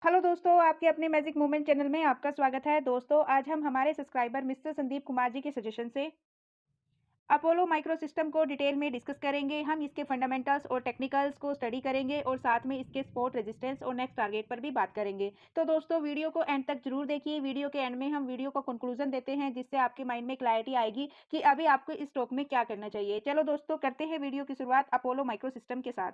Hello दोस्तों, आपके अपने मैजिक मूवमेंट चैनल में आपका स्वागत है। दोस्तों, आज हम हमारे सब्सक्राइबर मिस्टर संदीप कुमार जी के सजेशन से अपोलो माइक्रो सिस्टम को डिटेल में डिस्कस करेंगे। हम इसके फंडामेंटल्स और टेक्निकल्स को स्टडी करेंगे और साथ में इसके सपोर्ट, रेजिस्टेंस और नेक्स्ट टारगेट पर भी बात करेंगे। तो दोस्तों, वीडियो को एंड तक जरूर देखिए। वीडियो के एंड में हम वीडियो को कंक्लूजन देते हैं, जिससे आपके माइंड में क्लैरिटी आएगी कि अभी आपको इस स्टॉक में क्या करना चाहिए। चलो दोस्तों, करते हैं वीडियो की शुरुआत अपोलो माइक्रो सिस्टम के साथ।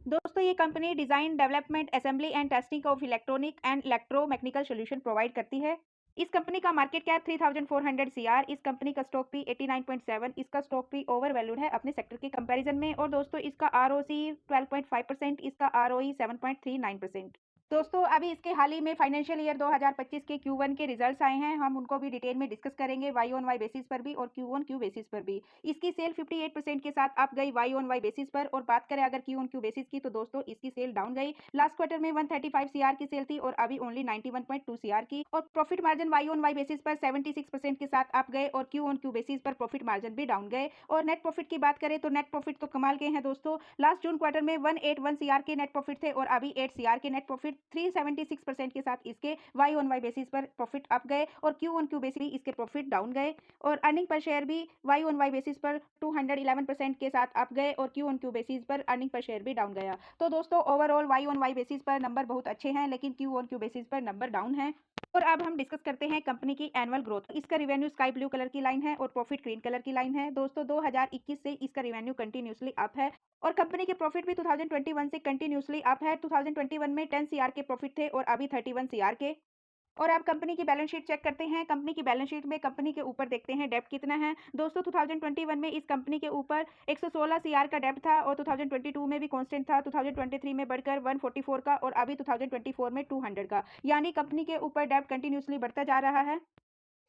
दोस्तों, ये company design, development, assembly and testing of electronic and electromechanical solution provide करती है। इस कंपनी का मार्केट कैप 3400 सीआर। इस कंपनी का स्टॉक पी 89.7। इसका स्टॉक पी ओवर वैल्यूड है अपने सेक्टर के कंपैरिजन में। और दोस्तों, इसका आरओसी 12.5%, इसका आरओई 7.39%। दोस्तों, अभी इसके हाल ही में फाइनेंशियल ईयर 2025 के Q1 के रिजल्ट्स आए हैं। हम उनको भी डिटेल में डिस्कस करेंगे, वाई ऑन वाई बेसिस पर भी और क्यू ऑन क्यू बेसिस पर भी। इसकी सेल 58% के साथ अप गई वाई ऑन वाई बेसिस पर। और बात करें अगर क्यू ऑन क्यू बेसिस की, तो दोस्तों इसकी सेल डाउन गई। लास्ट क्वार्टर में 135 सीआर की सेल थी और अभी ओनली 91.2 सीआर की। और profit margin Y on Y basis पर 76% के साथ अप गए और क्यू ऑन क्यू बेसिस पर प्रॉफिट मार्जिन भी डाउन गए। और नेट प्रॉफिट की बात करें तो नेट प्रॉफिट तो कमाल के हैं दोस्तों। लास्ट जून क्वार्टर में 181 सीआर के नेट प्रॉफिट थे और अभी 8 सीआर के नेट प्रॉफिट। 376% के साथ इसके वाई ऑन वाई बेसिस पर प्रॉफिट अप गए और क्यू ऑन क्यू बेसिस भी इसके प्रॉफिट डाउन गए। और अर्निंग पर शेयर भी वाई ऑन वाई बेसिस पर 211% के साथ अप गए और क्यू ऑन क्यू बेसिस पर अर्निंग पर शेयर भी डाउन गया। तो दोस्तों, overall Y on Y basis पर नंबर बहुत अच्छे हैं, लेकिन क्यू ऑन क्यू बेसिस पर नंबर डाउन है। और अब हम डिस्कस करते हैं कंपनी की एनुअल ग्रोथ। इसका रिवेन्यू स्काई ब्लू कलर की लाइन है और प्रॉफिट ग्रीन कलर की लाइन है। दोस्तों, 2021 से इसका रिवेन्यू कंटिन्यूसली अप है और कंपनी के प्रॉफिट भी 2021 से कंटिन्यूसली अप है। 2021 में 10 सीआर के प्रॉफिट थे और अभी 31 सीआर के। और आप कंपनी की बैलेंस शीट चेक करते हैं। कंपनी की बैलेंस शीट में कंपनी के ऊपर देखते हैं डेब्ट कितना है। दोस्तों, 2021 में इस कंपनी के ऊपर 116 सीआर का डेब्ट था और 2022 में भी कांस्टेंट था। 2023 में बढ़कर 144 का और अभी 2024 में 200 का, यानी कंपनी के ऊपर डेब्ट कंटिन्यूसली बढ़ता जा रहा है।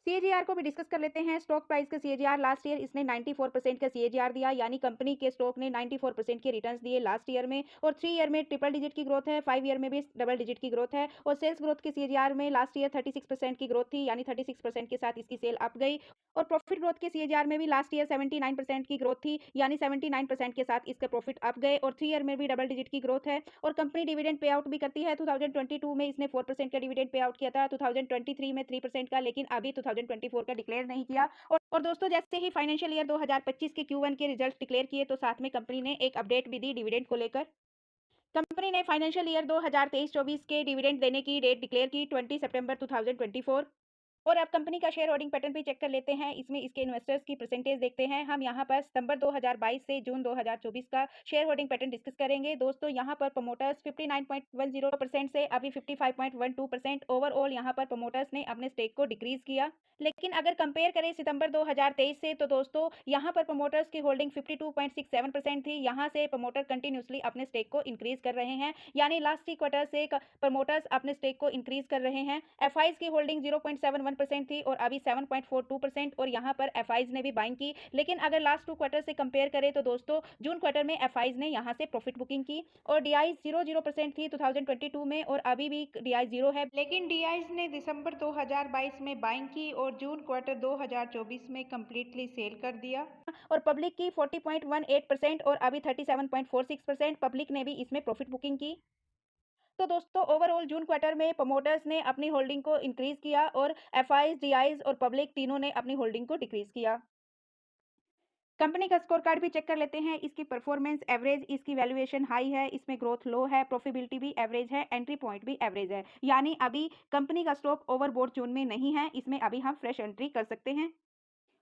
सीएजीआर को भी डिस्कस कर लेते हैं। स्टॉक प्राइस का सीएजीआर लास्ट ईयर इसने 94% का सीएजीआर दिया, यानी कंपनी के स्टॉक ने 94% के रिटर्न्स दिए लास्ट ईयर में। और 3 ईयर में ट्रिपल डिजिट की ग्रोथ है, 5 ईयर में भी डबल डिजिट की ग्रोथ है। और सेल्स ग्रोथ के सीएजीआर में लास्ट ईयर 36% की ग्रोथ थी, यानी 36% के साथ इसकी सेल अप गई। और प्रॉफिट ग्रोथ के सीएजीआर में भी लास्ट ईयर 79% की ग्रोथ थी, यानी 79% के साथ इसके प्रॉफिट अप गए। और 3 ईयर में भी डबल डिजिट की ग्रोथ है। और कंपनी डिविडेंड पे आउट भी करती है। 2022 में इसने 4% का डिविडेंड पे आउट किया था, 2023 में 3% का, लेकिन अभी 2024 का डिक्लेयर नहीं किया। और दोस्तों, जैसे ही फाइनेंशियल ईयर 2025 के Q1 के रिजल्ट डिक्लेयर किए, तो साथ में कंपनी ने एक अपडेट भी दी डिविडेंड को लेकर। कंपनी ने फाइनेंशियल ईयर 2023-24 के डिविडेंड देने की डेट डिक्लेयर की 20 सितंबर 2024। और अब कंपनी का शेयर होल्डिंग पैटर्न भी चेक कर लेते हैं। इसमें इसके इन्वेस्टर्स की परसेंटेज देखते हैं। हम यहाँ पर सितंबर 2022 से जून 2024 का शेयर होल्डिंग पैटर्न डिस्कस करेंगे। दोस्तों, यहाँ पर प्रमोटर्स 59.10% से अभी 55.12%। ओवरऑल यहाँ पर प्रमोटर्स ने अपने स्टेक को डिक्रीज किया। लेकिन अगर कंपेयर करें सितंबर 2023 से, तो दोस्तों यहाँ पर प्रमोटर्स की होल्डिंग 52.67% थी। यहाँ से प्रमोटर कंटिन्यूसली अपने स्टेक को इंक्रीज कर रहे हैं, यानी लास्ट 3 क्वार्टर से प्रमोटर्स अपने स्टेक को इंक्रीज कर रहे हैं। एफआईज की होल्डिंग 0.71% थी और अभी 7.42%। और यहाँ पर एफआईज ने भी बाइंग की। लेकिन अगर लास्ट 2 क्वार्टर से कंपेयर करें, तो दोस्तों जून क्वार्टर में एफआईज ने यहाँ से प्रॉफिट बुकिंग की। और डीआई 0% थी 2022 में और अभी भी डीआई 0 है। लेकिन डीआईज ने दिसंबर 2022 में बाइंग की और जून क्वार्टर 2024 में कंप्लीटली सेल कर दिया। और पब्लिक की 40.18% और अभी 37.46%। पब्लिक ने भी इसमें प्रॉफिट बुकिंग की। तो दोस्तों, ओवरऑल जून क्वार्टर में प्रमोटर्स ने अपनी होल्डिंग को इंक्रीज किया और एफआईज, डीआईज और पब्लिक तीनों ने अपनी होल्डिंग को डिक्रीज किया। कंपनी का स्कोर कार्ड भी चेक कर लेते हैं। इसकी परफॉर्मेंस एवरेज, इसकी वैल्यूएशन हाई है, इसमें ग्रोथ लो है, प्रॉफिटेबिलिटी भी एवरेज है, एंट्री पॉइंट भी एवरेज है, यानी अभी कंपनी का स्टॉक ओवरबोट जोन में नहीं है। इसमें अभी हम फ्रेश एंट्री कर सकते हैं।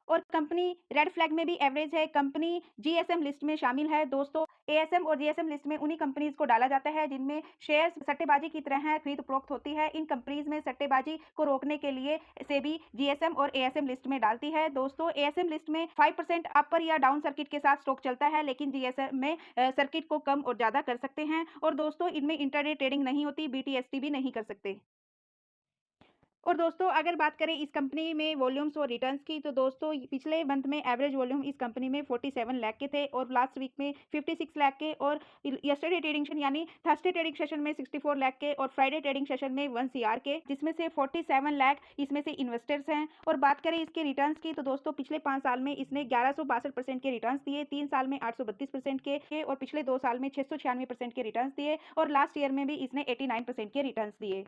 और कंपनी रेड फ्लैग में भी एवरेज है। कंपनी जीएसएम लिस्ट में शामिल है। दोस्तों, एएसएम और जीएसएम लिस्ट में उन्हीं कंपनीज को डाला जाता है जिनमें शेयर्स सट्टेबाजी की तरह खरीद फरोख्त होती है। इन कंपनीज में सट्टेबाजी को रोकने के लिए सेबी जीएसएम और एएसएम लिस्ट में डालती है। दोस्तों, एएसएम लिस्ट में 5% अपर या डाउन सर्किट के साथ स्टॉक चलता है, लेकिन जीएसएम में सर्किट को कम और ज्यादा कर सकते हैं। और दोस्तों, इनमें इंटरडे ट्रेडिंग नहीं होती, बीटीएसटी भी नहीं कर सकते। और दोस्तों, अगर बात करें इस कंपनी में वॉल्यूम्स और रिटर्न्स की, तो दोस्तों पिछले मंथ में एवरेज वॉल्यूम इस कंपनी में 47 लाख के थे और लास्ट वीक में 56 लाख के। और यस्टरडे ट्रेडिंग सेशन यानी थर्सडे ट्रेडिंग सेशन में 64 लाख के और फ्राइडे ट्रेडिंग सेशन में 1 सीआर के, जिसमें से 47 लाख इसमें से इन्वेस्टर्स हैं। और बात करें इसके रिटर्न्स की, तो दोस्तों पिछले 5 साल में इसने 1162% के रिटर्न्स दिए, 3 साल में 832% के और पिछले 2 साल में 696% के रिटर्न्स दिए और लास्ट ईयर में भी इसने 89% के रिटर्न्स दिए।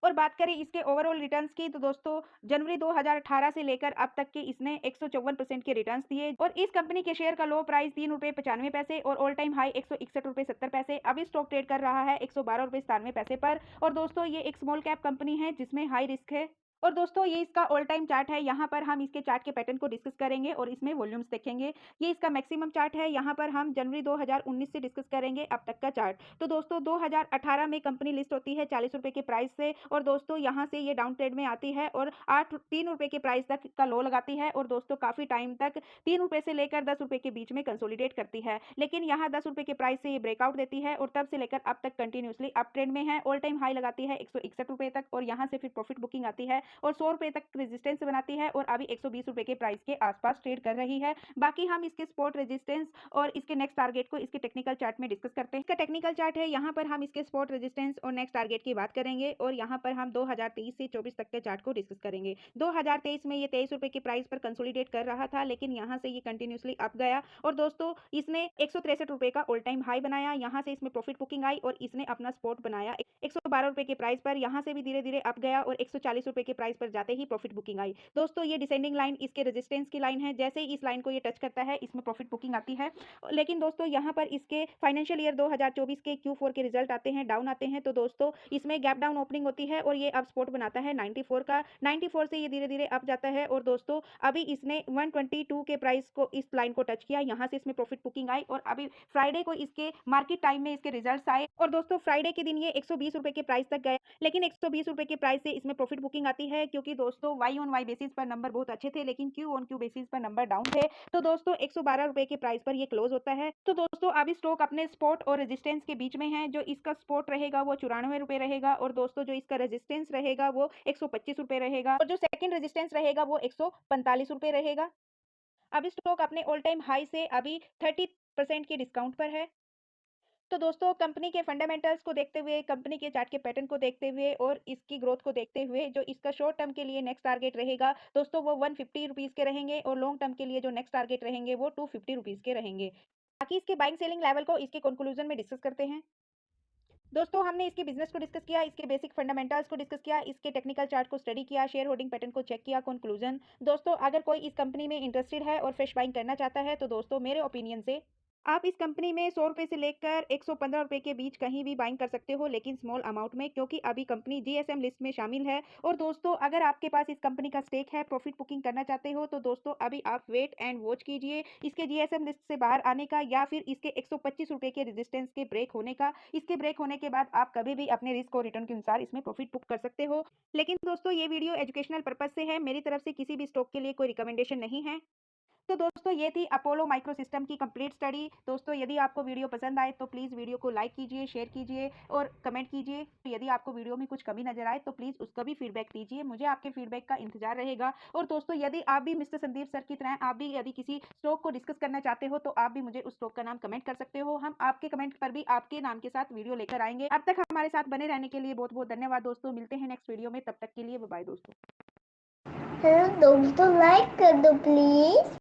और बात करें इसके ओवरऑल रिटर्न्स की तो दोस्तों जनवरी 2018 से लेकर अब तक के इसने 154% के रिटर्न्स दिए और इस कंपनी के शेयर का लो प्राइस 3 रुपये 95 पैसे और ऑल टाइम हाई 161 रुपये 70 पैसे। अभी स्टॉक ट्रेड कर रहा है 112 रुपये 97 पैसे पर। और दोस्तों ये एक स्मॉल कैप कंपनी है जिसमें हाई रिस्क है। और दोस्तों ये इसका ऑल टाइम चार्ट है, यहाँ पर हम इसके चार्ट के पैटर्न को डिस्कस करेंगे और इसमें वॉल्यूम्स देखेंगे। ये इसका मैक्सिमम चार्ट है, यहाँ पर हम जनवरी 2019 से डिस्कस करेंगे अब तक का चार्ट। तो दोस्तों 2018 में कंपनी लिस्ट होती है 40 रुपये के प्राइस से और दोस्तों यहाँ से ये डाउन ट्रेड में आती है और 3 रुपये के प्राइस तक का लो लगाती है और दोस्तों काफ़ी टाइम तक 3 रुपये से लेकर 10 रुपये के बीच में कंसोलिडेट करती है, लेकिन यहाँ 10 रुपये के प्राइस से ये ब्रेकआउट देती है और तब से लेकर अब तक कंटिन्यूसली अप ट्रेंड में है। ऑल टाइम हाई लगाती है 161 रुपये तक और यहाँ से फिर प्रॉफिट बुकिंग आती है और 100 रुपये तक रेजिस्टेंस बनाती है और अभी 120 रुपये के प्राइस के आसपास ट्रेड कर रही है। बाकी हम इसके स्पॉट रेजिस्टेंस और इसके नेक्स्ट टारगेट को इसके टेक्निकल चार्ट में डिस्कस करते हैं। इसका टेक्निकल चार्ट है, यहाँ पर हम इसके स्पॉट रेजिस्टेंस और नेक्स्ट टारगेट की बात करेंगे और यहाँ पर हम 2023 से 24 तक के चार्ट को डिस्कस करेंगे। 2023 में ये 23 रुपये के प्राइस पर कंसोलिडेट कर रहा था, लेकिन यहाँ से ये कंटिन्यूसली अप गया और दोस्तों इसने 163 रुपये का ऑल टाइम हाई बनाया। यहाँ से इसमें प्रॉफिट बुकिंग आई और इसने अपना स्पॉट बनाया 112 रुपये के प्राइस पर। यहाँ से भी धीरे धीरे अप गया और 140 रुपये के प्राइस पर जाते ही प्रॉफिट बुकिंग आई। दोस्तों ये डिसेंडिंग लाइन इसके रेजिस्टेंस की लाइन है, जैसे ही इस लाइन को ये टच करता है इसमें प्रॉफिट बुकिंग आती है। लेकिन दोस्तों यहाँ पर इसके फाइनेंशियल ईयर 2024 के Q4 के रिजल्ट आते हैं, डाउन आते हैं, तो दोस्तों इसमें गैप डाउन ओपनिंग होती है और ये अब स्पॉट बनाता है 94 का। 94 से ये धीरे धीरे अप जाता है और दोस्तों अभी इसने 122 के प्राइस को इस लाइन को टच किया, यहाँ से इसमें प्रॉफिट बुकिंग आई और अभी फ्राइडे को इसके मार्केट टाइम में इसके रिजल्ट्स आए और दोस्तों फ्राइडे के दिन ये 120 रुपये के प्राइस तक गए, लेकिन 120 रुपये के प्राइस से इसमें प्रॉफिट बुकिंग आती है क्योंकि दोस्तों वाई ऑन वाई बेसिस पर नंबर बहुत अच्छे थे लेकिन क्यू ऑन क्यू बेसिस पर नंबर डाउन थे। तो दोस्तों 112 रुपये के प्राइस पर ये क्लोज होता है। तो दोस्तों अभी स्टॉक अपने स्पॉट और रेजिस्टेंस के बीच में है। जो इसका स्पॉट रहेगा वो 94 रुपये रहेगा और दोस्तों जो इसका रेजिस्टेंस रहेगा वो 125 रुपये रहेगा और जो सेकंड रेजिस्टेंस रहेगा वो 145 रुपये रहेगा। अभी स्टॉक अपने ऑल टाइम हाई से अभी 30% के डिस्काउंट पर है। तो दोस्तों कंपनी के फंडामेंटल्स को देखते हुए, कंपनी के चार्ट के पैटर्न को देखते हुए और इसकी ग्रोथ को देखते हुए जो इसका शॉर्ट टर्म के लिए नेक्स्ट टारगेट रहेगा दोस्तों वो 150 रुपीज़ के रहेंगे और लॉन्ग टर्म के लिए जो नेक्स्ट टारगेट रहेंगे वो 250 रुपीज़ के रहेंगे। बाकी इसके बाइंग सेलिंग लेवल को इसके कंक्लूजन में डिस्कस करते हैं। दोस्तों हमने इसके बिजनेस को डिस्कस किया, इसके बेसिक फंडामेंटल्स को डिस्कस किया, इसके टेक्निकल चार्ट को स्टडी किया, शेयर होल्डिंग पैटर्न को चेक किया। कंक्लूजन दोस्तों अगर कोई इस कंपनी में इंटरेस्टेड है और फ्रेश बाइंग करना चाहता है तो दोस्तों मेरे ओपिनियन से आप इस कंपनी में 100 रुपये से लेकर 115 रुपये के बीच कहीं भी बाइंग कर सकते हो, लेकिन स्मॉल अमाउंट में, क्योंकि अभी कंपनी जीएसएम लिस्ट में शामिल है। और दोस्तों अगर आपके पास इस कंपनी का स्टेक है, प्रॉफिट बुकिंग करना चाहते हो तो दोस्तों अभी आप वेट एंड वॉच कीजिए इसके जीएसएम लिस्ट से बाहर आने का या फिर इसके 125 रुपये के रेजिस्टेंस के ब्रेक होने का। इसके ब्रेक होने के बाद आप कभी भी अपने रिस्क और रिटर्न के अनुसार इसमें प्रॉफिट बुक कर सकते हो। लेकिन दोस्तों ये वीडियो एजुकेशनल पर्पज से है, मेरी तरफ से किसी भी स्टॉक के लिए कोई रिकमेंडेशन नहीं है। तो दोस्तों ये थी अपोलो माइक्रो सिस्टम की कंप्लीट स्टडी। दोस्तों यदि आपको वीडियो पसंद आए तो प्लीज़ वीडियो को लाइक कीजिए, शेयर कीजिए और कमेंट कीजिए। यदि आपको वीडियो में कुछ कमी नजर आए तो प्लीज़ उसका भी फीडबैक दीजिए, मुझे आपके फीडबैक का इंतजार रहेगा। और दोस्तों यदि आप भी मिस्टर संदीप सर की तरह आप भी यदि किसी स्टॉक को डिस्कस करना चाहते हो तो आप भी मुझे उस स्टॉक का नाम कमेंट कर सकते हो। हम आपके कमेंट पर भी आपके नाम के साथ वीडियो लेकर आएंगे। अब तक हमारे साथ बने रहने के लिए बहुत बहुत धन्यवाद दोस्तों। मिलते हैं नेक्स्ट वीडियो में, तब तक के लिए बाय दोस्तों। दोस्तों लाइक कर दो प्लीज।